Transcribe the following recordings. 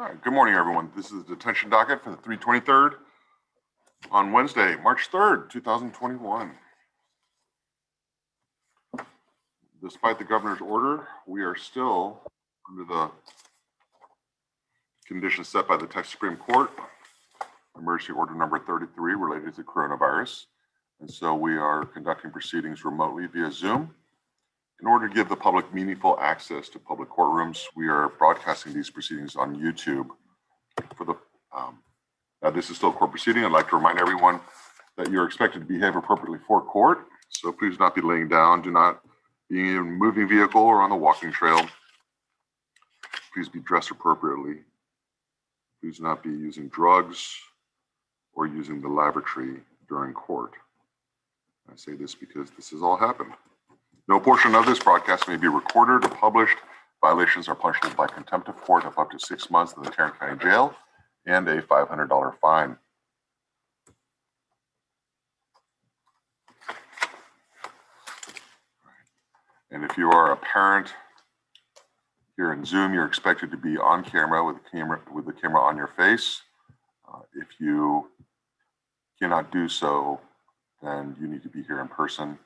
All right, good morning, everyone. This is the detention docket for the 323rd on Wednesday, March 3rd, 2021. Despite the governor's order, we are still under the conditions set by the Texas Supreme Court, emergency order number 33 related to coronavirus. And so we are conducting proceedings remotely via Zoom. In order to give the public meaningful access to public courtrooms, we are broadcasting these proceedings on YouTube. Now this is still a court proceeding. I'd like to remind everyone that you're expected to behave appropriately for court. So please do not be laying down. Do not be in a moving vehicle or on the walking trail. Please be dressed appropriately. Please not be using drugs or using the lavatory during court. I say this because this has all happened. No portion of this broadcast may be recorded or published. Violations are punishable by contempt of court of up to 6 months in the Tarrant County Jail and a $500 fine. And if you are a parent here in Zoom, you're expected to be on camera with the camera on your face. If you cannot do so, then you need to be here in person.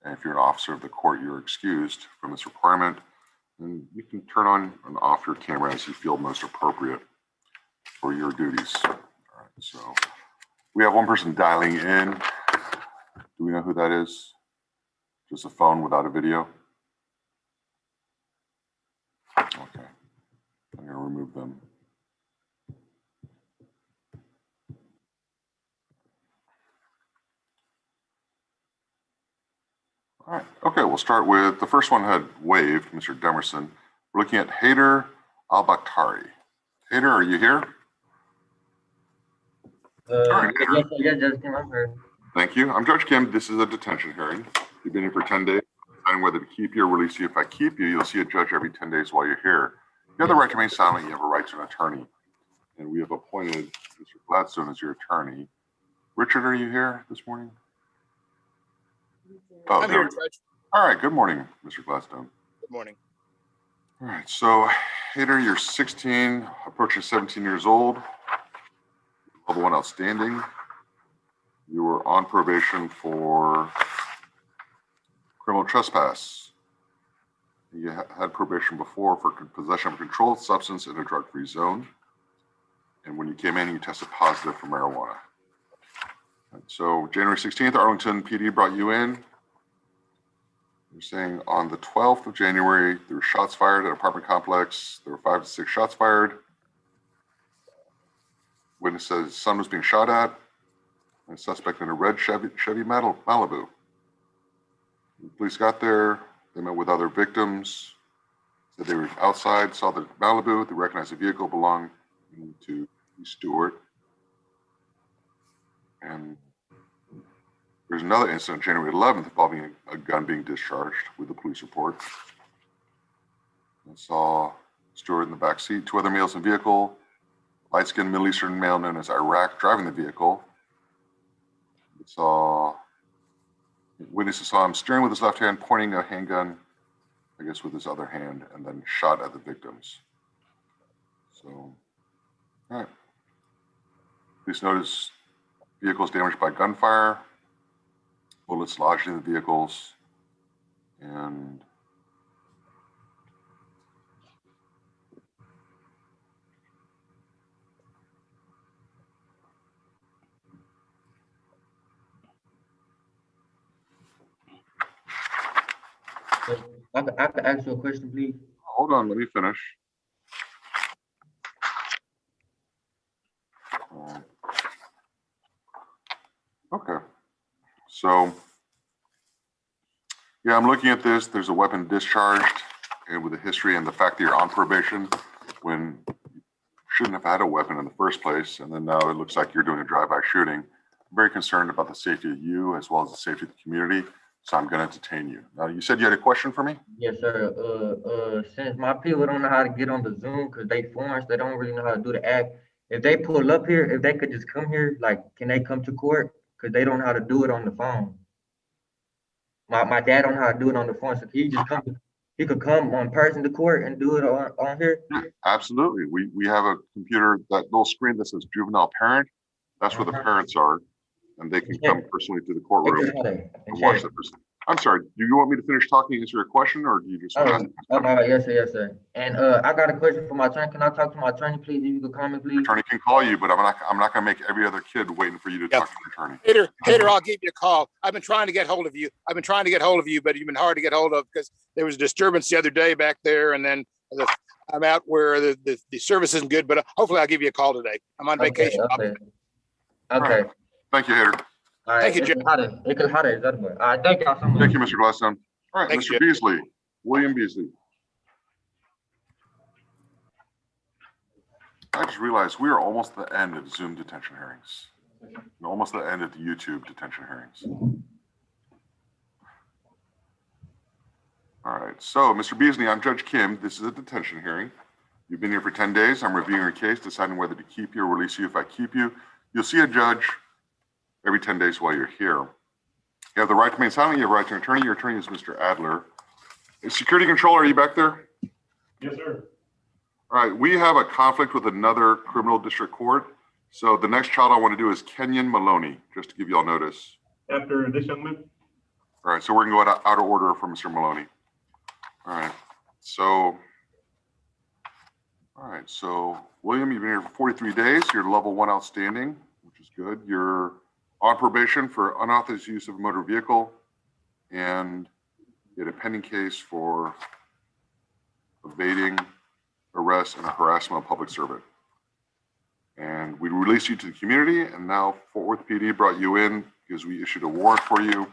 And if you're an officer of the court, you're excused from this requirement. And you can turn on and off your camera as you feel most appropriate for your duties. All right, so we have one person dialing in. Do we know who that is? Just a phone without a video? Okay, I'm gonna remove them. All right, okay, we'll start with, the first one had waved, Mr. Demerson. We're looking at Haider al-Bakhtari. Haider, are you here? Yes, Judge Kim, I'm here. Thank you. I'm Judge Kim. This is a detention hearing. You've been here for 10 days. Deciding whether to keep you or release you. If I keep you, you'll see a judge every 10 days while you're here. You have the right to remain silent. You have a right to an attorney. And we have appointed Mr. Gladstone as your attorney. Richard, are you here this morning? Oh, I'm here, Judge. All right. Good morning, Mr. Gladstone. Good morning. All right. So, Haider, you're 16, approaching 17 years old. Level 1 outstanding. You were on probation for criminal trespass. You had probation before for possession of a controlled substance in a drug-free zone. And when you came in, you tested positive for marijuana. So January 16th, Arlington PD brought you in. You're saying on the 12th of January, there were shots fired at an apartment complex. There were 5 to 6 shots fired. Witness says his son was being shot at. And a suspect in a red Chevy Malibu. The police got there. They met with other victims. Said they were outside, saw the Malibu. They recognized the vehicle belonged to Stewart. And there's another incident, January 11th, involving a gun being discharged with the police report. I saw Stewart in the back seat, 2 other males in the vehicle, light-skinned Middle Eastern male known as Iraq driving the vehicle. Witnesses saw him steering with his left hand, pointing a handgun, I guess with his other hand, and then shot at the victims. So, all right. Police noticed vehicles damaged by gunfire, bullets lodged in the vehicles, and I could ask you a question, please. hold on, let me finish. Okay, so yeah, I'm looking at this. There's a weapon discharged, and with a history and the fact that you're on probation when you shouldn't have had a weapon in the first place, and then now it looks like you're doing a drive-by shooting. I'm very concerned about the safety of you as well as the safety of the community. So I'm going to detain you. Now, you said you had a question for me? Yes, sir. Since my people don't know how to get on the Zoom because they foreigners, they don't really know how to do the act. If they pull up here, if they could just come here, like, can they come to court? Because they don't know how to do it on the phone. My dad don't know how to do it on the phone, so can you just come? he could come on person to court and do it on here? Yeah, absolutely. We have a computer, that little screen that says juvenile parent. That's where the parents are, and they can come personally to the courtroom and watch the person. I'm sorry, do you want me to finish talking, answer your question, or do you just want to ask? Oh, my bad. Yes, sir, yes, sir. And I got a question for my attorney. Can I talk to my attorney, please? If you could comment, please. Attorney can call you, but I'm not gonna make every other kid waiting for you to talk to the attorney. Hater, I'll give you a call. I've been trying to get hold of you. But you've been hard to get hold of because there was a disturbance the other day back there, and then I'm out where the service isn't good, but hopefully I'll give you a call today. I'm on vacation. Okay. Right. Thank you, Hater. All right. Thank you, Jim. All right, thank y'all so much. Thank you, Mr. Gladstone. All right, Thank Mr. you. Beasley, William Beasley. I just realized we are almost at the end of Zoom detention hearings. We're almost at the end of the YouTube detention hearings. All right, so Mr. Beasley, I'm Judge Kim. This is a detention hearing. You've been here for 10 days. I'm reviewing your case, deciding whether to keep you or release you. If I keep you, you'll see a judge every 10 days while you're here. You have the right to remain silent. You have the right to an attorney. Your attorney is Mr. Adler. Security controller, are you back there? Yes, sir. All right, we have a conflict with another criminal district court. So the next child I want to do is Kenyon Maloney, just to give you all notice. After this young man? All right, so we're going to go out of order for Mr. Maloney. All right, so William, you've been here for 43 days. You're level 1 outstanding, which is good. You're on probation for unauthorized use of a motor vehicle, and you had a pending case for evading arrest and harassment of public servant. And we released you to the community, and now Fort Worth PD brought you in because we issued a warrant for you.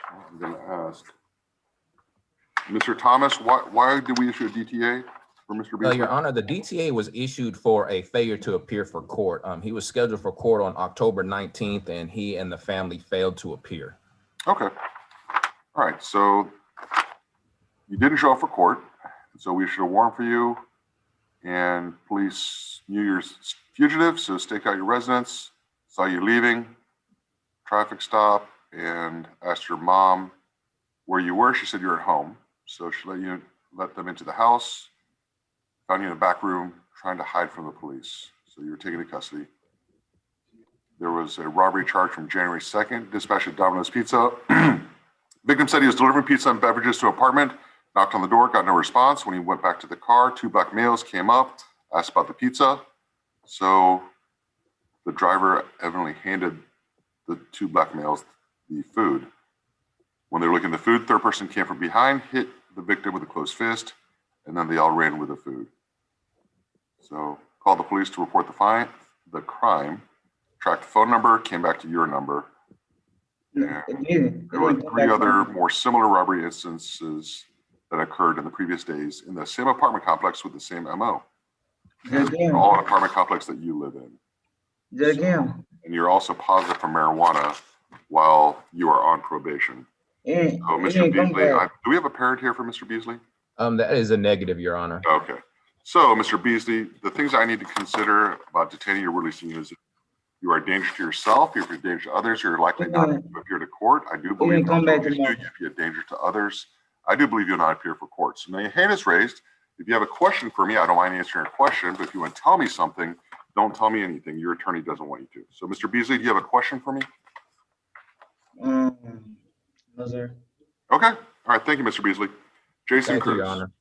I'm going to ask Mr. Thomas, why did we issue a DTA for Mr. Beasley? Your Honor, the DTA was issued for a failure to appear for court. He was scheduled for court on October 19th, and he and the family failed to appear. Okay. All right. So you didn't show up for court. So we issued a warrant for you, and police knew you're fugitive, so stake out your residence, saw you leaving, traffic stop, and asked your mom where you were. She said you were at home. So she let them into the house, found you in a back room, trying to hide from the police. So you were taken into custody. There was a robbery charge from January 2nd, dispatched at Domino's Pizza. Victim said he was delivering pizza and beverages to an apartment, knocked on the door, got no response. When he went back to the car, 2 black males came up, asked about the pizza. So the driver evidently handed the 2 black males the food. When they were looking at the food, third person came from behind, hit the victim with a closed fist, and then they all ran with the food. So called the police to report the crime, tracked the phone number, came back to your number. And there were 3 other more similar robbery instances that occurred in the previous days in the same apartment complex with the same MO. All an apartment complex that you live in. And you're also positive for marijuana while you are on probation. So Mr. Beasley, do we have a parent here for Mr. Beasley? That is a negative, Your Honor. Okay. So Mr. Beasley, the things I need to consider about detaining or releasing you is if you are a danger to yourself, if you're a danger to others, you're likely not to appear to court. I do believe if you're a danger to others, I do believe you'll not appear for court. So now your hand is raised. If you have a question for me, I don't mind answering a question, but if you want to tell me something, don't tell me anything. Your attorney doesn't want you to. So Mr. Beasley, do you have a question for me? No, sir. Okay. All right. Thank you, Mr. Beasley. Jason Thank Cruz. you, Your Honor.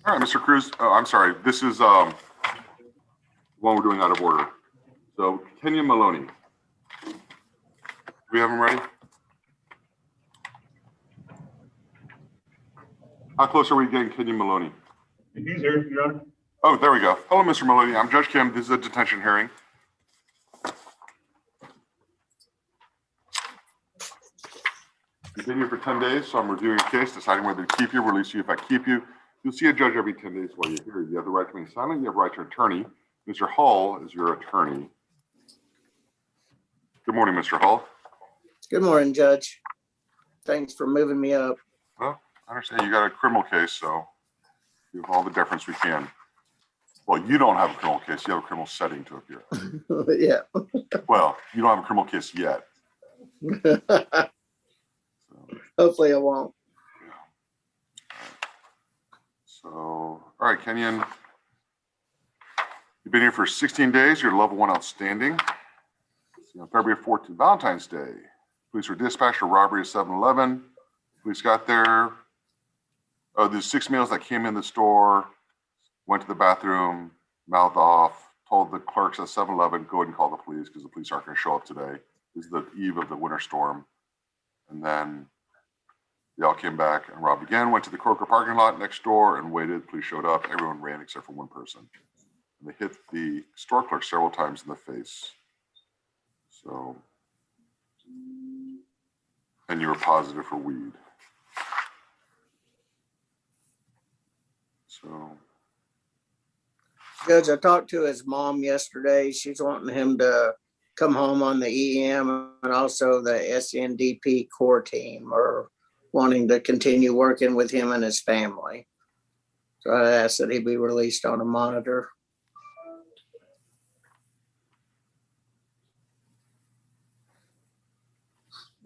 All right, Mr. Cruz. I'm sorry. This is one we're doing out of order. So Kenyon Maloney. Do we have him ready? How close are we getting Kenyon Maloney? He's here, Your Honor. Oh, there we go. Hello, Mr. Maloney. I'm Judge Kim. This is a detention hearing. You've been here for 10 days, so I'm reviewing your case, deciding whether to keep you, release you. If I keep you, you'll see a judge every 10 days while you're here. You have the right to remain silent. You have the right to an attorney. Mr. Hall is your attorney. Good morning, Mr. Hall. Good morning, Judge. Thanks for moving me up. Well, I understand you got a criminal case, so give all the deference we can. Well, you don't have a criminal case. You have a criminal setting to appear. Yeah. Well, you don't have a criminal case yet. Hopefully I won't. So, all right, Kenyon, you've been here for 16 days. You're level 1 outstanding. On February 14th, Valentine's Day, police were dispatched for robbery of 7-Eleven. Police got there. Oh, there's 6 males that came in the store, went to the bathroom, mouthed off, told the clerks at 7-Eleven, go ahead and call the police because the police aren't going to show up today. This is the eve of the winter storm. And then they all came back and robbed again, went to the Kroger parking lot next door and waited. Police showed up. Everyone ran except for one person. And they hit the store clerk several times in the face. So, and you were positive for weed. So, Judge, I talked to his mom yesterday. She's wanting him to come home on the EM, and also the SNDP core team are wanting to continue working with him and his family. So I asked that he be released on a monitor.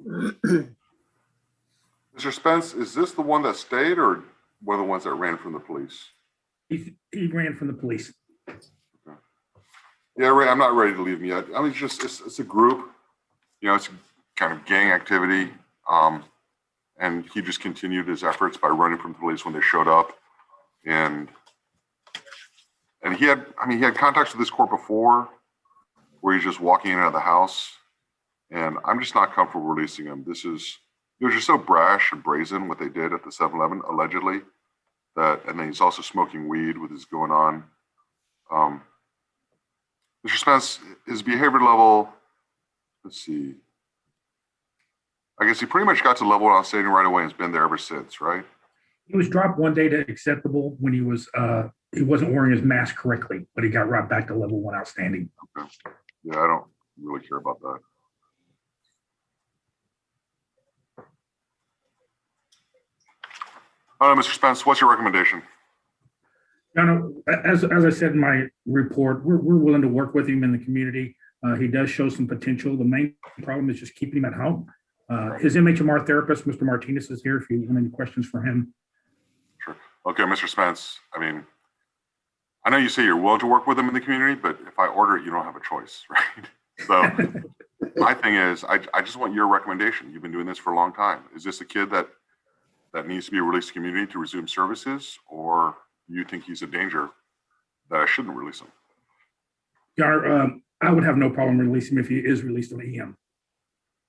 Mr. Spence, is this the one that stayed or one of the ones that ran from the police? He ran from the police. Okay. Yeah, Ray, I'm not ready to leave him yet. I mean, it's a group, you know, it's kind of gang activity. And he just continued his efforts by running from the police when they showed up. And he had contacts with this court before where he's just walking in and out of the house. And I'm just not comfortable releasing him. It was just so brash and brazen what they did at the 7-Eleven, allegedly. And then he's also smoking weed with his going on. Mr. Spence, his behavior level, let's see. I guess he pretty much got to level 1 outstanding right away and has been there ever since, right? He was dropped one day to acceptable when he wasn't wearing his mask correctly, but he got right back to level 1 outstanding. Okay. Yeah, I don't really care about that. Mr. Spence, what's your recommendation? As I said in my report, we're willing to work with him in the community. He does show some potential. The main problem is just keeping him at home. His MHMR therapist, Mr. Martinez, is here if you have any questions for him. Sure. Okay, Mr. Spence, I mean, I know you say you're willing to work with him in the community, but if I order it, you don't have a choice, right? So my thing is, I just want your recommendation. You've been doing this for a long time. Is this a kid that needs to be released to the community to resume services, or you think he's a danger that I shouldn't release him? Your Honor, I would have no problem releasing him if he is released on EM.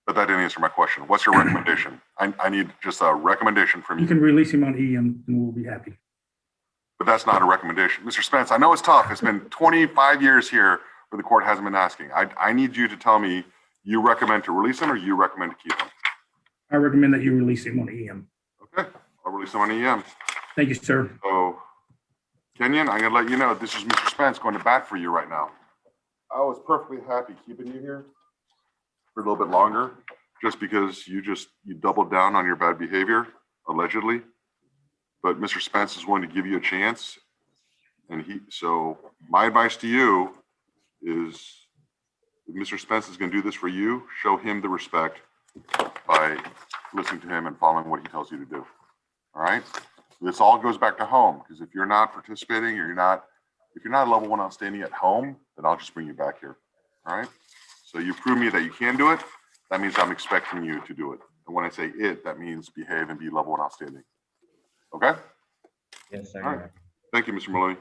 But that didn't answer my question. What's your recommendation? I need just a recommendation from You you. can release him on EM and we'll be happy. But that's not a recommendation. Mr. Spence, I know it's tough. It's been 25 years here where the court hasn't been asking. I need you to tell me you recommend to release him or you recommend to keep him. I recommend that you release him on EM. Okay, I'll release him on EM. Thank you, sir. So, Kenyon, I'm gonna let you know this is Mr. Spence going to bat for you right now. I was perfectly happy keeping you here for a little bit longer, just because you doubled down on your bad behavior, allegedly. But Mr. Spence is willing to give you a chance. So my advice to you is, if Mr. Spence is gonna do this for you, show him the respect by listening to him and following what he tells you to do. All right? This all goes back to home, because if you're not participating or if you're not level 1 outstanding at home, then I'll just bring you back here. All right? So you prove me that you can do it. That means I'm expecting you to do it. And when I say it, that means behave and be level 1 outstanding. Okay? Yes, sir. All right. Thank you, Mr. Maloney.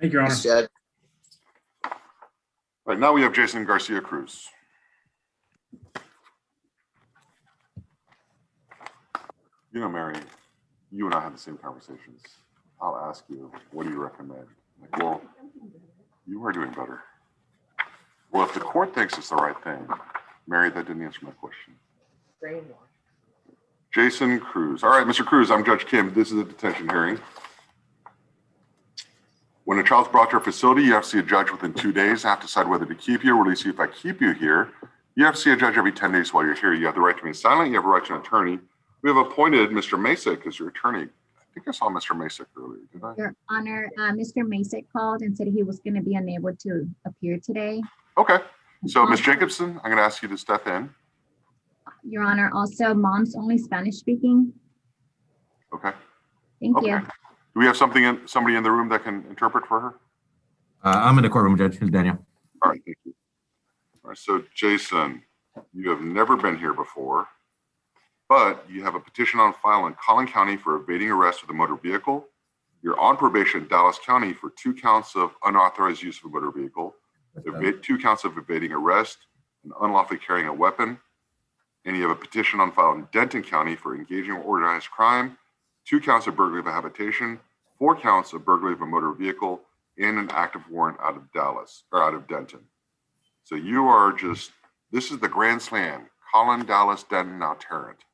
Thank you, Your Honor. Yes, Judge. All right, now we have Jason Garcia Cruz. You know, Mary, you and I had the same conversations. I'll ask you, what do you recommend? Like, well, you are doing better. Well, if the court thinks it's the right thing, Mary, that didn't answer my question. Jason Cruz. All right, Mr. Cruz, I'm Judge Kim. This is a detention hearing. When a child's brought to a facility, you have to see a judge within 2 days. I have to decide whether to keep you or release you. If I keep you here, you have to see a judge every 10 days while you're here. You have the right to remain silent. You have a right to an attorney. We have appointed Mr. Masick as your attorney. I think I saw Mr. Masick earlier, did I? Your Honor, Mr. Masick called and said he was going to be unable to appear today. Okay, so Ms. Jacobson, I'm gonna ask you to step in. Your Honor, also mom's only Spanish speaking. Okay, Thank okay. you. Do we have somebody in the room that can interpret for her? I'm in the courtroom, Judge. It's Daniel. All right, thank you. All right, so Jason, you have never been here before, but you have a petition on file in Collin County for evading arrest with a motor vehicle. You're on probation in Dallas County for 2 counts of unauthorized use of a motor vehicle, 2 counts of evading arrest, and unlawfully carrying a weapon. And you have a petition on file in Denton County for engaging in organized crime, 2 counts of burglary of a habitation, 4 counts of burglary of a motor vehicle, and an active warrant out of Dallas, or out of Denton. So you are just, this is the Grand Slam, Collin, Dallas, Denton, now Tarrant.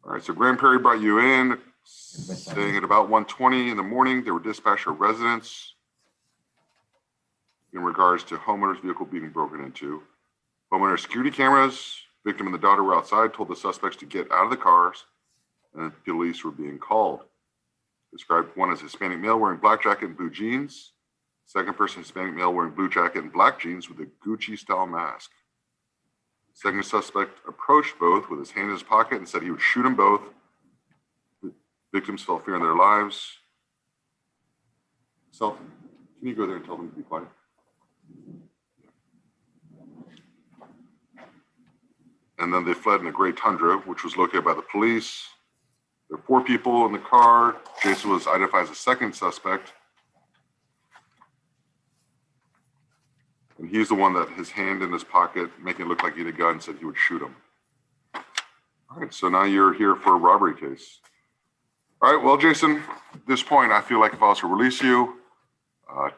All right, so Grand Prairie brought you in, saying at about 1:20 in the morning, they were dispatched to residents in regards to homeowner's vehicle being broken into. Homeowner security cameras, victim and the daughter were outside, told the suspects to get out of the cars, and police were being called. Described one as Hispanic male wearing black jacket and blue jeans. Second person, Hispanic male wearing blue jacket and black jeans with a Gucci style mask. Second suspect approached both with his hand in his pocket and said he would shoot them both. The victims felt fear in their lives. Self, can you go there and tell them to be quiet? And then they fled in a gray Tundra, which was located by the police. There were 4 people in the car. Jason was identified as a second suspect. And he's the one that his hand in his pocket, making it look like he had a gun, said he would shoot him. All right, so now you're here for a robbery case. All right, well, Jason, at this point, I feel like if I was to release you,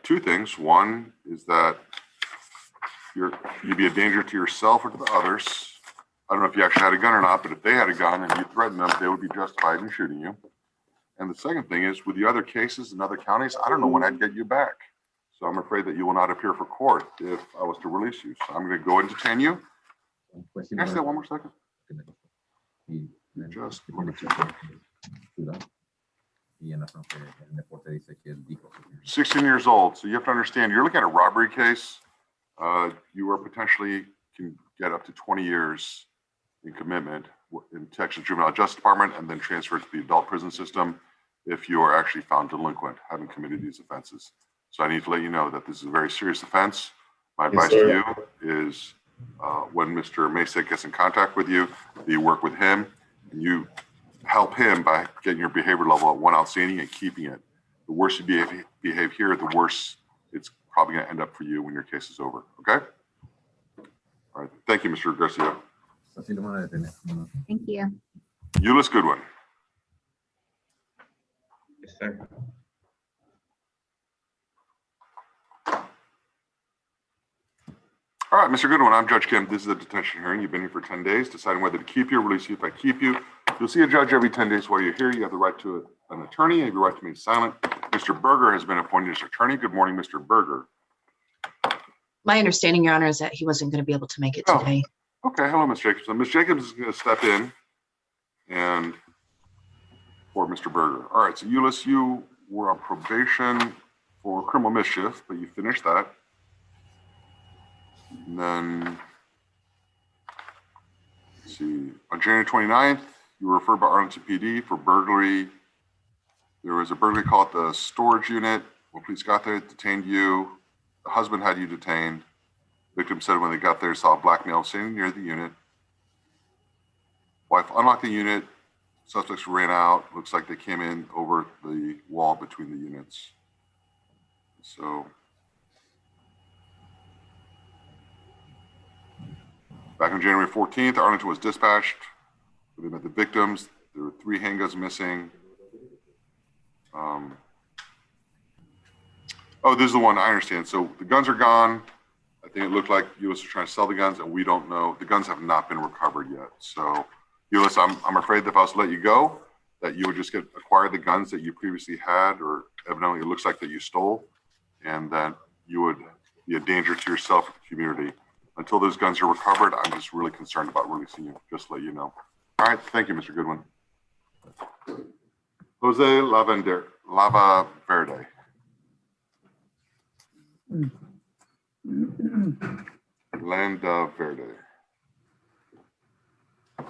2 things. One is that you'd be a danger to yourself or to the others. I don't know if you actually had a gun or not, but if they had a gun and you threatened them, they would be justified in shooting you. And the second thing is, with the other cases in other counties, I don't know when I'd get you back. So I'm afraid that you will not appear for court if I was to release you. So I'm going to go and detain you. Can I say that one more second? Just let me see. 16 years old. So you have to understand, you're looking at a robbery case. You are potentially can get up to 20 years in commitment in Texas Juvenile Justice Department and then transferred to the adult prison system if you are actually found delinquent having committed these offenses. So I need to let you know that this is a very serious offense. My advice to you is when Mr. Masick gets in contact with you, that you work with him and you help him by getting your behavior level at 1 outstanding and keeping it. The worse you behave here, the worse it's probably going to end up for you when your case is over. Okay? All right. Thank you, Mr. Garcia. Thank you. Euless Goodwin. Yes, sir. All right, Mr. Goodwin, I'm Judge Kim. This is a detention hearing. You've been here for 10 days, deciding whether to keep you or release you. If I keep you, you'll see a judge every 10 days while you're here. You have the right to an attorney. You have the right to remain silent. Mr. Berger has been appointed as attorney. Good morning, Mr. Berger. My understanding, Your Honor, is that he wasn't going to be able to make it Oh. today. Okay, hello, Ms. Jacobson. Ms. Jacobs is going to step in and for Mr. Berger. All right, so Euless, you were on probation for criminal mischief, but you finished that. And then, let's see, on January 29th, you were referred by Arlington PD for burglary. There was a burglary call at the storage unit. When police got there, detained you. The husband had you detained. Victim said when they got there, saw a black male standing near the unit. Wife unlocked the unit. Suspects ran out. Looks like they came in over the wall between the units. So, back on January 14th, Arlington was dispatched. They met the victims. There were 3 handguns missing. Oh, this is the one I understand. So the guns are gone. I think it looked like Euless was trying to sell the guns, and we don't know. The guns have not been recovered yet. So, Euless, I'm afraid that if I was to let you go, that you would just acquire the guns that you previously had, or evidently it looks like that you stole, and that you would be a danger to yourself and the community. Until those guns are recovered, I'm just really concerned about releasing you, just to let you know. All right, thank you, Mr. Goodwin. Jose Lava Verde. Landa Verde. All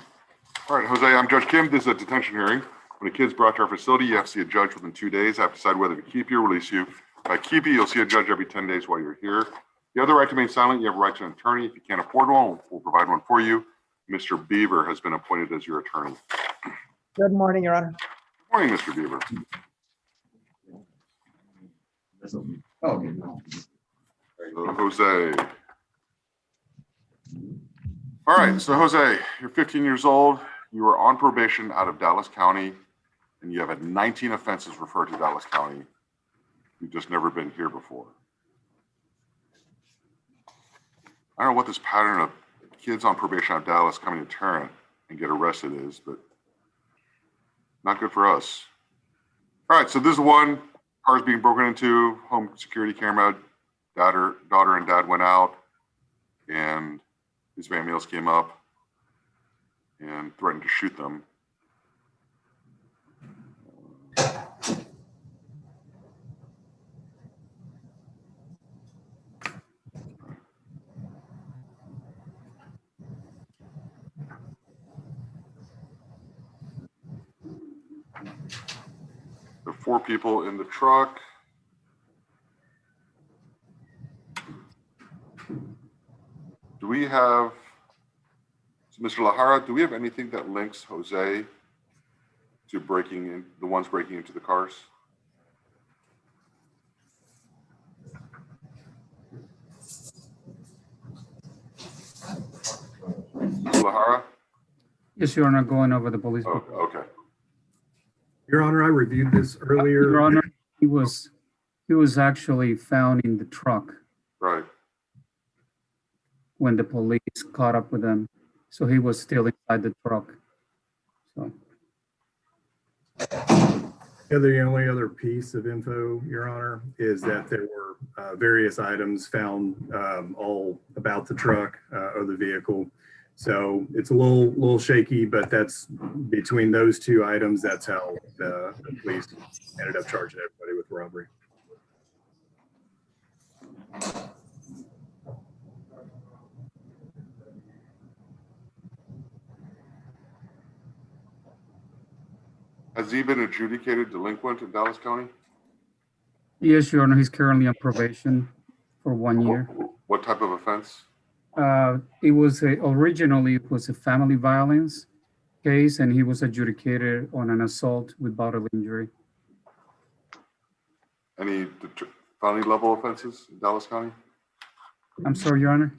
right, Jose, I'm Judge Kim. This is a detention hearing. When a kid's brought to our facility, you have to see a judge within 2 days. I have to decide whether to keep you or release you. If I keep you, you'll see a judge every 10 days while you're here. You have the right to remain silent. You have a right to an attorney. If you can't afford one, we'll provide one for you. Mr. Beaver has been appointed as your attorney. Good morning, Your Honor. Good morning, Mr. Beaver. So, Jose. All right, so Jose, you're 15 years old. You are on probation out of Dallas County, and you have had 19 offenses referred to Dallas County. You've just never been here before. I don't know what this pattern of kids on probation out of Dallas coming to Tarrant and get arrested is, but not good for us. All right, so this is one. Cars being broken into, home security camera. Daughter and dad went out, and these van males came up and threatened to shoot them. There are 4 people in the truck. Do we have, so Mr. Lahara, do we have anything that links Jose to breaking in, the ones breaking into the cars? Lahara? Yes, Your Honor, going over the police. Oh, okay. Your Honor, I reviewed this earlier. Your Honor, he was actually found in the truck. Right. When the police caught up with him. So he was still inside the truck. So. The only other piece of info, Your Honor, is that there were various items found all about the truck or the vehicle. So it's a little shaky, but that's between those 2 items. That's how the police ended up charging everybody with robbery. Has he been adjudicated delinquent in Dallas County? Yes, Your Honor, he's currently on probation for 1 year. What type of offense? It was originally it was a family violence case, and he was adjudicated on an assault with bodily injury. Any felony level offenses in Dallas County? I'm sorry, Your Honor?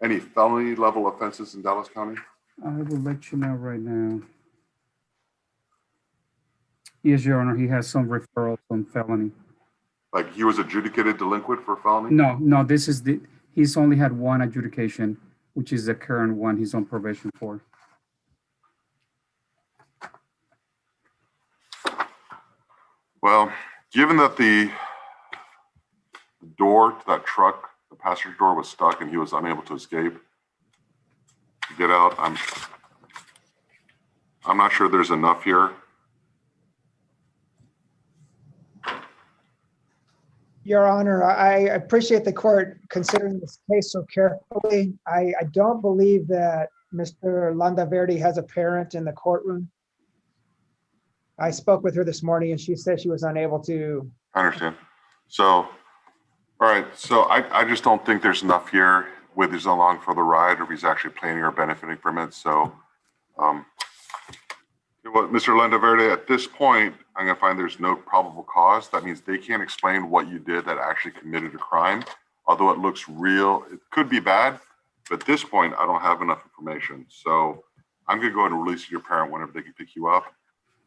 Any felony level offenses in Dallas County? I will let you know right now. Yes, Your Honor, he has some referrals on felony. Like he was adjudicated delinquent for felony? No, this is he's only had 1 adjudication, which is the current one he's on probation for. Well, given that the door to that truck, the passenger door was stuck and he was unable to escape, to get out, I'm not sure there's enough here. Your Honor, I appreciate the court considering this case so carefully. I don't believe that Mr. Landaverde has a parent in the courtroom. I spoke with her this morning and she said she was unable to. I understand. So, all right. So I just don't think there's enough here whether he's along for the ride or if he's actually planning or benefiting from it. So, Mr. Landaverde, at this point, I'm going to find there's no probable cause. That means they can't explain what you did that actually committed a crime. Although it looks real, it could be bad. But at this point, I don't have enough information. So I'm going to go ahead and release your parent whenever they can pick you up.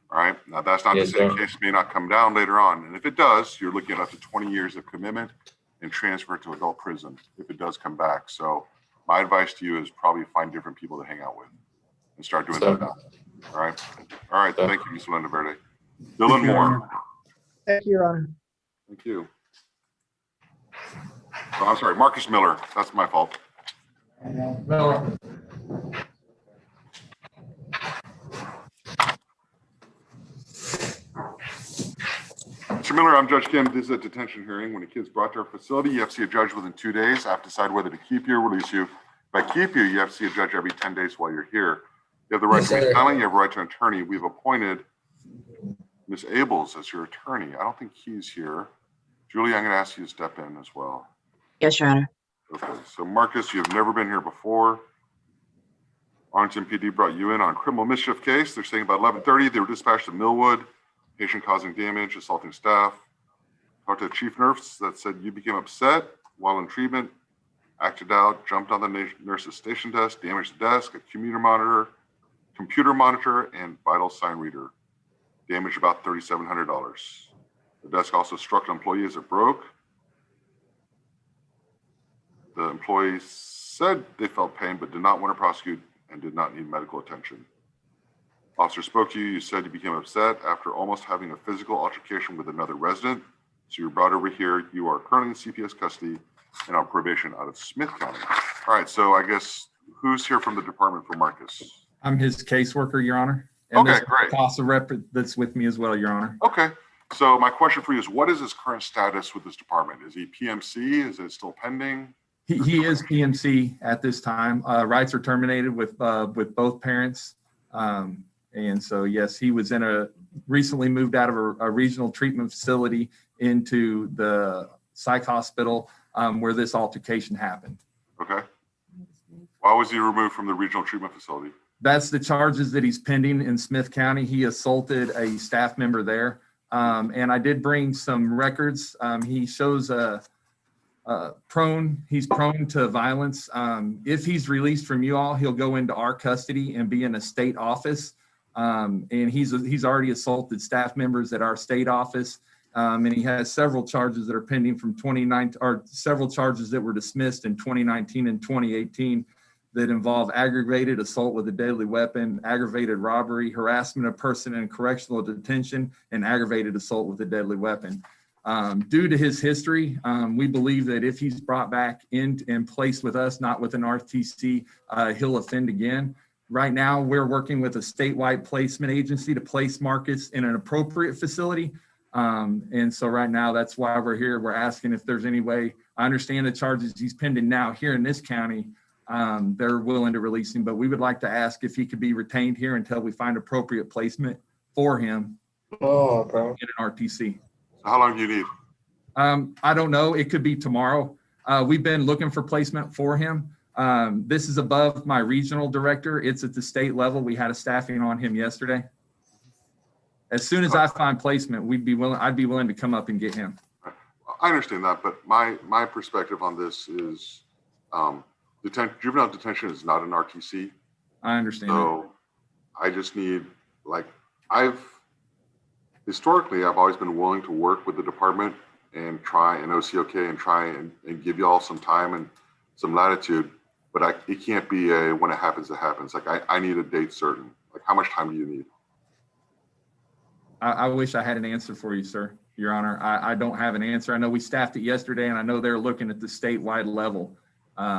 All right. Now, that's not to say the case may not come down later on. And if it does, you're looking at up to 20 years of commitment and transfer to adult prison if it does come back. So my advice to you is probably find different people to hang out with and start doing that now. All right. All right. Thank you, Mr. Landaverde. Dylan Moore. Thank you, Your Honor. Thank you. Oh, I'm sorry, Marcus Miller. That's my fault. Miller. Mr. Miller, I'm Judge Kim. This is a detention hearing. When a kid's brought to our facility, you have to see a judge within 2 days. I have to decide whether to keep you or release you. If I keep you, you have to see a judge every 10 days while you're here. You have the right to be silent. You have a right to an attorney. We've appointed Ms. Abels as your attorney. I don't think he's here. Julie, I'm going to ask you to step in as well. Yes, Your Honor. Okay, so Marcus, you've never been here before. Arlington PD brought you in on a criminal mischief case. They're saying about 11:30, they were dispatched to Millwood, patient causing damage, assaulting staff. Talked to the chief nurse that said you became upset while in treatment, acted out, jumped on the nurse's station desk, damaged the desk, a computer monitor, and vital sign reader. Damaged about $3,700. The desk also struck an employee as it broke. The employee said they felt pain, but did not want to prosecute and did not need medical attention. Officer spoke to you. You said you became upset after almost having a physical altercation with another resident. So you're brought over here. You are currently in CPS custody and on probation out of Smith County. All right. So I guess who's here from the department for Marcus? I'm his caseworker, Your Honor. And Okay, great. CASA rep that's with me as well, Your Honor. Okay. So my question for you is, what is his current status with this department? Is he PMC? Is it still pending? He is PMC at this time. Rights are terminated with both parents. And so, yes, he was recently moved out of a regional treatment facility into the psych hospital where this altercation happened. Okay. Why was he removed from the regional treatment facility? That's the charges that he's pending in Smith County. He assaulted a staff member there. And I did bring some records. He shows he's prone to violence. If he's released from you all, he'll go into our custody and be in a state office. And he's already assaulted staff members at our state office. And he has several charges that are pending from 2019, or several charges that were dismissed in 2019 and 2018 that involve aggravated assault with a deadly weapon, aggravated robbery, harassment of person in correctional detention, and aggravated assault with a deadly weapon. Due to his history, we believe that if he's brought back in and placed with us, not with an RTC, he'll offend again. Right now, we're working with a statewide placement agency to place Marcus in an appropriate facility. And so right now, that's why we're here. We're asking if there's any way. I understand the charges he's pending now here in this county. They're willing to release him, but we would like to ask if he could be retained here until we find appropriate placement for him in an RTC. How long do you need? I don't know. It could be tomorrow. We've been looking for placement for him. This is above my regional director. It's at the state level. We had a staffing on him yesterday. As soon as I find placement, I'd be willing to come up and get him. I understand that, but my perspective on this is juvenile detention is not an RTC. I understand. So I just need, historically, I've always been willing to work with the department and try and OCOK and try and give you all some time and some latitude, but it can't be when it happens, it happens. I need a date certain. How much time do you need? I wish I had an answer for you, sir, Your Honor. I don't have an answer. I know we staffed it yesterday, and I know they're looking at the statewide level.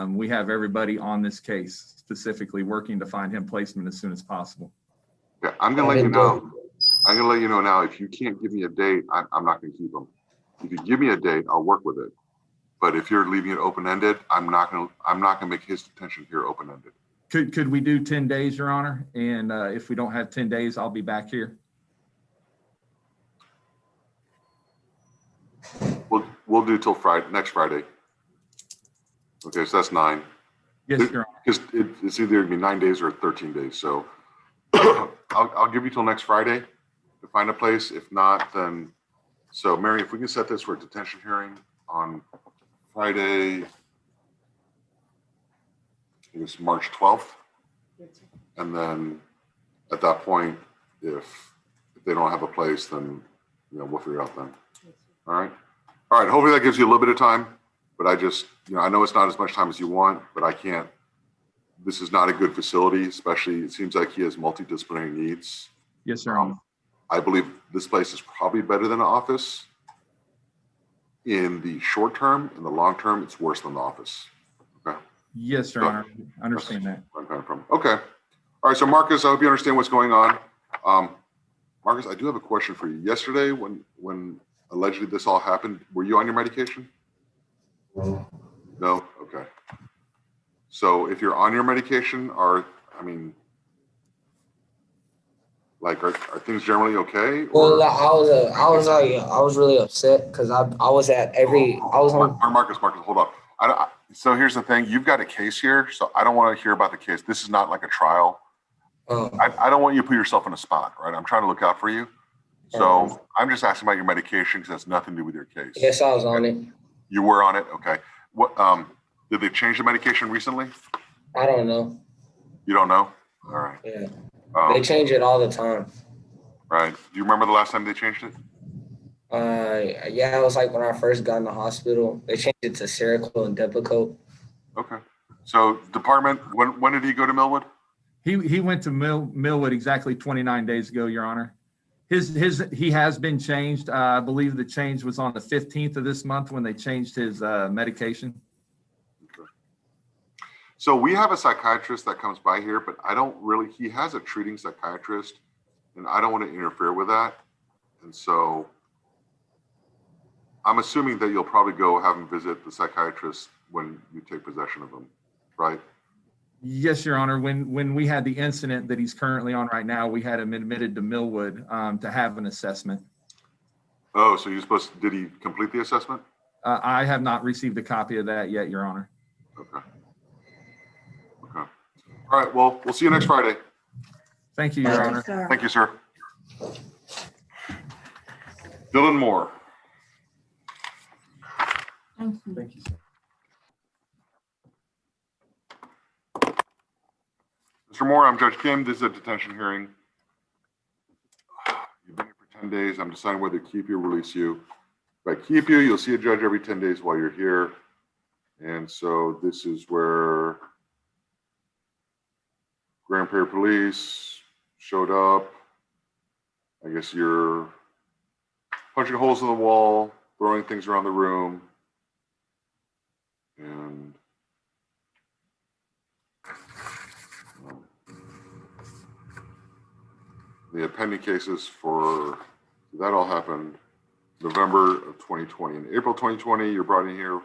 We have everybody on this case specifically working to find him placement as soon as possible. Yeah, I'm gonna let you know. I'm gonna let you know now. If you can't give me a date, I'm not gonna keep him. If you give me a date, I'll work with it. But if you're leaving it open-ended, I'm not gonna make his detention here open-ended. Could we do 10 days, Your Honor? And if we don't have 10 days, I'll be back here. We'll do till next Friday. Okay, so that's 9. Yes, Your Honor. It's either gonna be 9 days or 13 days. So I'll give you till next Friday to find a place. If not, then, so Mary, if we can set this for a detention hearing on Friday, I think it's March 12th. And then at that point, if they don't have a place, then we'll figure it out then. All right. All right. Hopefully that gives you a little bit of time, but I just, I know it's not as much time as you want, but I can't. This is not a good facility, especially it seems like he has multidisciplinary needs. Yes, sir. I believe this place is probably better than an office. In the short term, in the long term, it's worse than the office. Okay. Yes, Your Honor. I understand that. Where I'm coming from. Okay. All right. So Marcus, I hope you understand what's going on. Marcus, I do have a question for you. Yesterday, when allegedly this all happened, were you on your medication? No? Okay. So if you're on your medication, are things generally okay? Well, I was really upset because I was at every, I was on. Marcus, hold on. So here's the thing, you've got a case here, so I don't want to hear about the case. This is not like a trial. I don't want you to put yourself in a spot, right? I'm trying to look out for you. So I'm just asking about your medication because that's nothing to do with your case. Yes, I was on it. You were on it? Okay. What, did they change the medication recently? I don't know. You don't know? All right. Yeah. They change it all the time. Right. Do you remember the last time they changed it? Yeah, it was like when I first got in the hospital. They changed it to Seroquel and Depakote. Okay. So department, when did he go to Millwood? He went to Millwood exactly 29 days ago, Your Honor. He has been changed. I believe the change was on the 15th of this month when they changed his medication. Okay. So we have a psychiatrist that comes by here, but he has a treating psychiatrist and I don't want to interfere with that. And so I'm assuming that you'll probably go have him visit the psychiatrist when you take possession of him, right? Yes, Your Honor. When we had the incident that he's currently on right now, we had him admitted to Millwood to have an assessment. Oh, so did he complete the assessment? I have not received a copy of that yet, Your Honor. Okay. Okay. All right. Well, we'll see you next Friday. Thank you, Your Honor. Thank you, sir. Dylan Moore. Thank you. Thank you, sir. Mr. Moore, I'm Judge Kim. This is a detention hearing. You've been here for 10 days. I'm deciding whether to keep you or release you. If I keep you, you'll see a judge every 10 days while you're here. And so this is where Grand Prairie Police showed up. I guess you're punching holes in the wall, throwing things around the room. And the appending cases for that all happened November of 2020. In April 2020, you're brought in here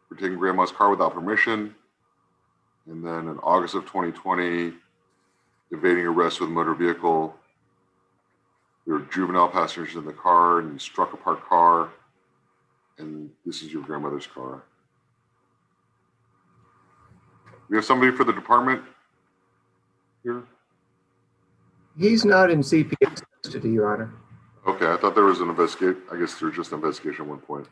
for taking grandma's car without permission. And then in August of 2020, evading arrest with a motor vehicle. There were juvenile passengers in the car and you struck a parked car. And this is your grandmother's car. We have somebody for the department here? He's not in CPS custody, Your Honor. Okay, I thought there was an investigation. I guess there was just an investigation at one point.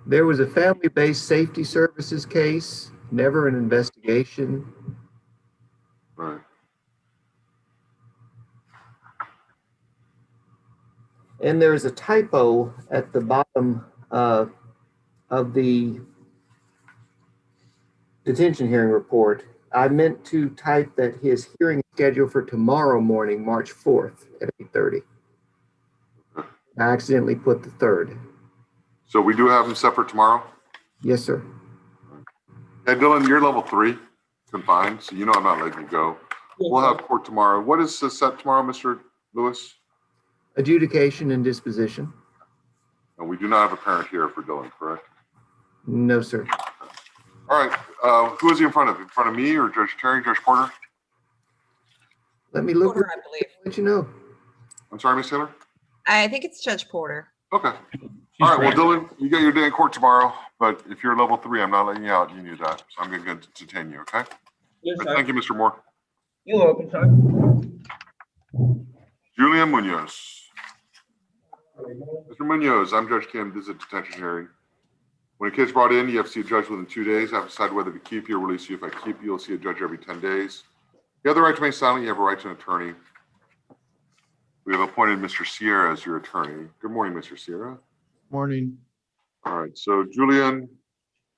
There was a family-based safety services case, never an investigation. Right. And there's a typo at the bottom of the detention hearing report. I meant to type that his hearing is scheduled for tomorrow morning, March 4th at 8:30. I accidentally put the 3rd. So we do have him set for tomorrow? Yes, sir. Hey, Dylan, you're level 3 confined, so you know I'm not letting you go. We'll have court tomorrow. What is set tomorrow, Mr. Lewis? Adjudication and disposition. And we do not have a parent here for Dylan, correct? No, sir. All right. Who is he in front of? In front of me or Judge Terry, Judge Porter? Let me look. Porter, I believe. Let you know. I'm sorry, Miss Taylor? I think it's Judge Porter. Okay. All right. Well, Dylan, you got your day in court tomorrow, but if you're level 3, I'm not letting you out. You need that. So I'm going to detain you, okay? Yes, sir. Thank you, Mr. Moore. You're welcome, sir. Julian Munoz. Mr. Munoz, I'm Judge Kim. This is a detention hearing. When a kid's brought in, you have to see a judge within 2 days. I have to decide whether to keep you or release you. If I keep you, you'll see a judge every 10 days. You have the right to remain silent. You have a right to an attorney. We have appointed Mr. Sierra as your attorney. Good morning, Mr. Sierra. Morning. All right. So, Julian,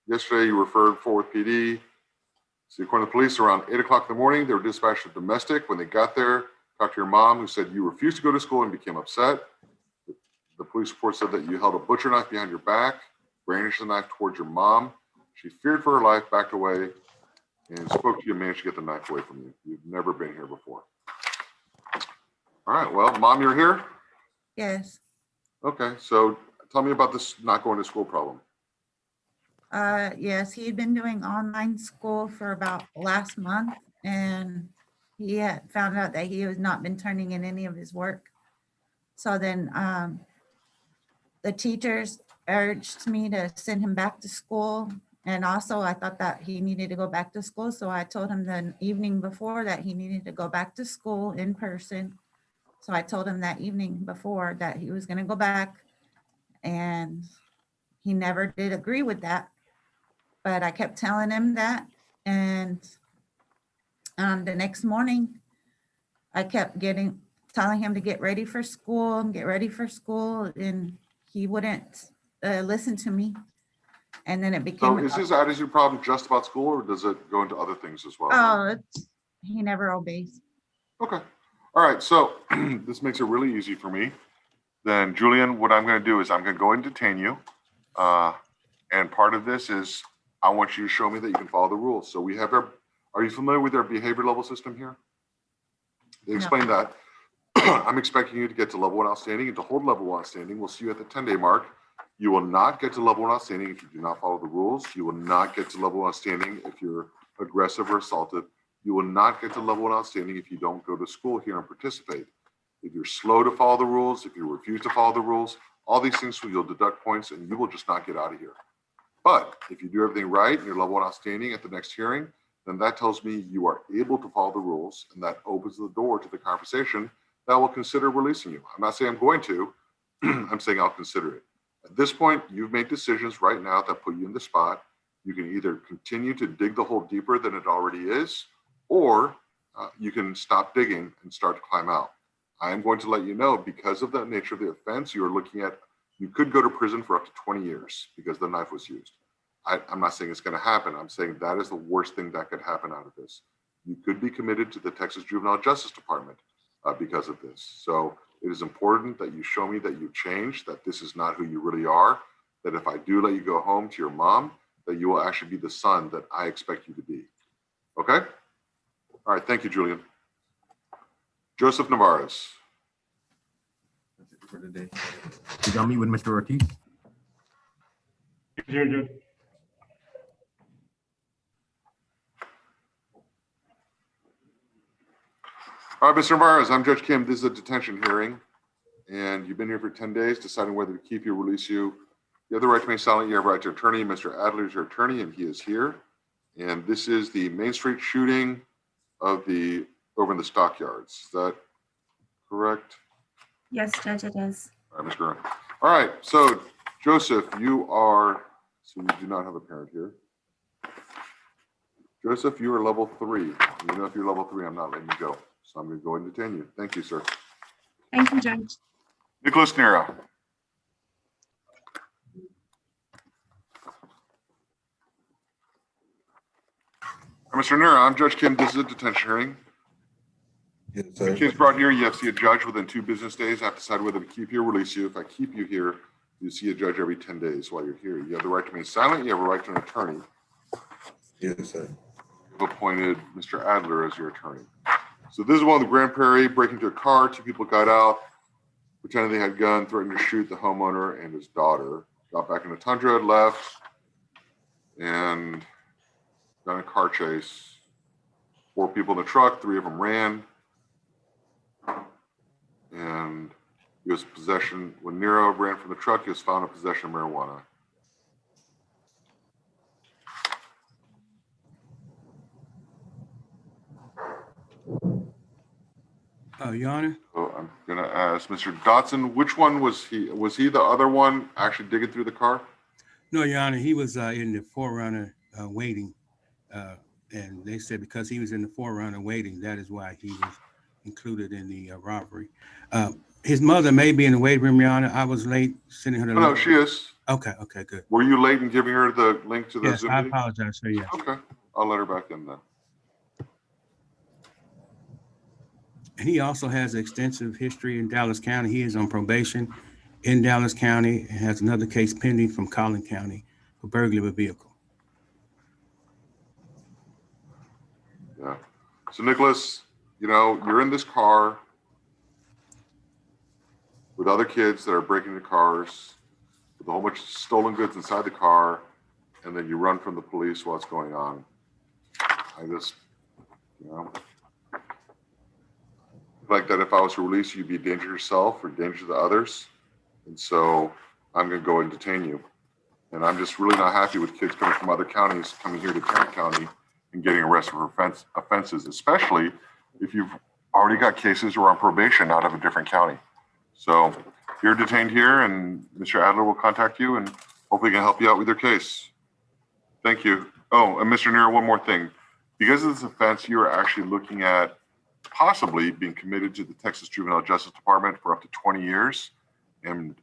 yesterday you referred Fort Worth PD. So, according to the police, around 8 o'clock in the morning, they were dispatched to domestic. When they got there, talked to your mom, who said you refused to go to school and became upset. The police report said that you held a butcher knife behind your back, brandished the knife towards your mom. She feared for her life, backed away, and spoke to you and managed to get the knife away from you. You've never been here before. All right. Well, Mom, you're here? Yes. Okay. So tell me about this not going to school problem. Yes, he had been doing online school for about last month, and he had found out that he has not been turning in any of his work. So then the teachers urged me to send him back to school. And also I thought that he needed to go back to school. So I told him the evening before that he needed to go back to school in person. So I told him that evening before that he was gonna go back, and he never did agree with that. But I kept telling him that. And the next morning, I kept telling him to get ready for school and get ready for school. And he wouldn't listen to me. And then it became. So is his attitude problem just about school, or does it go into other things as well? Oh, he never obeys. Okay. All right. So this makes it really easy for me. Then Julian, what I'm going to do is I'm going to go and detain you. And part of this is I want you to show me that you can follow the rules. So we have are you familiar with our behavior level system here? They explain that. I'm expecting you to get to level 1 outstanding, and to hold level 1 outstanding, we'll see you at the 10-day mark. You will not get to level 1 outstanding if you do not follow the rules. You will not get to level 1 outstanding if you're aggressive or assaultive. You will not get to level 1 outstanding if you don't go to school here and participate. If you're slow to follow the rules, if you refuse to follow the rules, all these things, you'll deduct points and you will just not get out of here. But if you do everything right and you're level 1 outstanding at the next hearing, then that tells me you are able to follow the rules, and that opens the door to the conversation that will consider releasing you. I'm not saying I'm going to, I'm saying I'll consider it. At this point, you've made decisions right now that put you in the spot. You can either continue to dig the hole deeper than it already is, or you can stop digging and start to climb out. I am going to let you know, because of the nature of the offense, you are looking at, you could go to prison for up to 20 years because the knife was used. I'm not saying it's going to happen. I'm saying that is the worst thing that could happen out of this. You could be committed to the Texas Juvenile Justice Department because of this. So it is important that you show me that you've changed, that this is not who you really are, that if I do let you go home to your mom, that you will actually be the son that I expect you to be. Okay? All right. Thank you, Julian. Joseph Navarez. That's it for today. Did y'all meet with Mr. Ortiz? He's here, Judge. All right, Mr. Navarez, I'm Judge Kim. This is a detention hearing, and you've been here for 10 days deciding whether to keep you or release you. You have the right to remain silent. You have a right to attorney. Mr. Adler is your attorney, and he is here. And this is the Main Street shooting of over in the stockyards. Is that correct? Yes, Judge, it is. All right, Mr. Grant. All right, so Joseph, so you do not have a parent here. Joseph, you are level 3. You know, if you're level 3, I'm not letting you go. So I'm going to go ahead and detain you. Thank you, sir. Thank you, Judge. Nicholas Nera. Mr. Nera, I'm Judge Kim. This is a detention hearing. Yes, The case brought here, you have to see a judge within 2 business days. I have to decide whether to keep you or release you. If I keep you here, you see a judge every 10 days while you're here. You have the right to remain silent. You have a right to an attorney. Yes, sir. You've appointed Mr. Adler as your attorney. So this is one of the Grand Prairie breaking into a car. 2 people got out, pretended they had a gun, threatened to shoot the homeowner and his daughter. Got back in the Tundra, left, and done a car chase. 4 people in the truck, 3 of them ran. And he was possession, when Nero ran from the truck, he was found in possession of marijuana. Your Honor? So I'm gonna ask Mr. Dotson, which one was he? Was he the other one actually digging through the car? No, Your Honor, he was in the forerunner waiting. And they said because he was in the forerunner waiting, that is why he was included in the robbery. His mother may be in the waiting room, Your Honor. I was late sending her the link. No, she is. Okay, good. Were you late in giving her the link to the Yes, Zoom I meeting? apologize, sir, yes. Okay, I'll let her back in then. He also has extensive history in Dallas County. He is on probation in Dallas County and has another case pending from Collin County for burglary of a vehicle. Yeah. So Nicholas, you know, you're in this car with other kids that are breaking into cars. a whole bunch of stolen goods inside the car, and then you run from the police while it's going on. I just, you know, like that if I was to release you, you'd be a danger to yourself or danger to others. And so I'm going to go and detain you. And I'm just really not happy with kids coming from other counties, coming here to Tarrant County and getting arrested for offenses, especially if you've already got cases or on probation out of a different county. So you're detained here, and Mr. Adler will contact you and hopefully can help you out with your case. Thank you. Oh, and Mr. Nero, one more thing. Because of this offense, you are actually looking at possibly being committed to the Texas Juvenile Justice Department for up to 20 years. And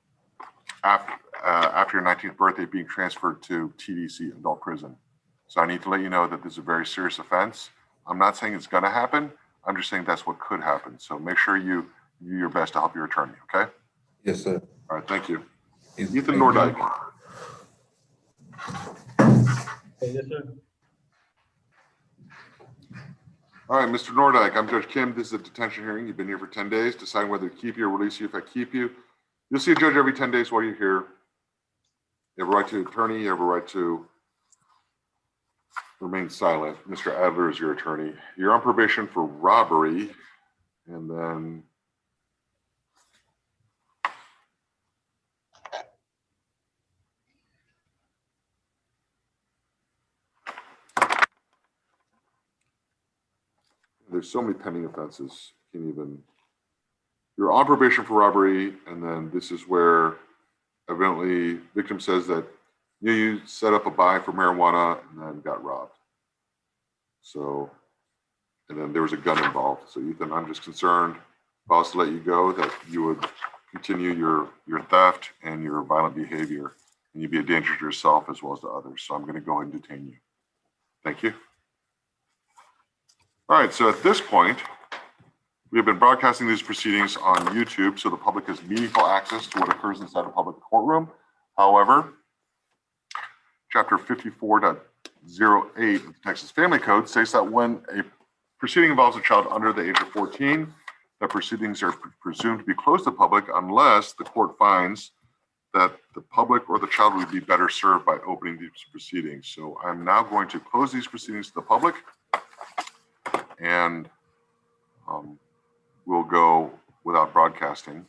after your 19th birthday, being transferred to TDC, adult prison. So I need to let you know that this is a very serious offense. I'm not saying it's going to happen. I'm just saying that's what could happen. So make sure you do your best to help your attorney, okay? Yes, sir. All right, thank you. Ethan Nordyke. Yes, sir. All right, Mr. Nordyke, I'm Judge Kim. This is a detention hearing. You've been here for 10 days. Deciding whether to keep you or release you. If I keep you, you'll see a judge every 10 days while you're here. You have a right to an attorney. You have a right to remain silent. Mr. Adler is your attorney. You're on probation for robbery. And then there's so many pending offenses. You can't even, you're on probation for robbery. And then this is where evidently victim says that you set up a buy for marijuana and then got robbed. So, and then there was a gun involved. So Ethan, I'm just concerned, if I was to let you go, that you would continue your theft and your violent behavior, and you'd be a danger to yourself as well as to others. So I'm going to go ahead and detain you. Thank you. All right, so at this point, we have been broadcasting these proceedings on YouTube so the public has meaningful access to what occurs inside a public courtroom. However, Chapter 54.08 of the Texas Family Code states that when a proceeding involves a child under the age of 14, that proceedings are presumed to be closed to the public unless the court finds that the public or the child would be better served by opening these proceedings. So I'm now going to close these proceedings to the public, and we'll go without broadcasting.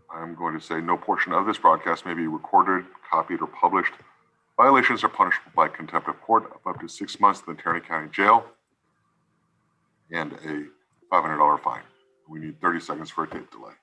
I'm going to say no portion of this broadcast may be recorded, copied, or published. Violations are punishable by contempt of court of up to 6 months in the Tarrant County Jail and a $500 fine. We need 30 seconds for a tape delay.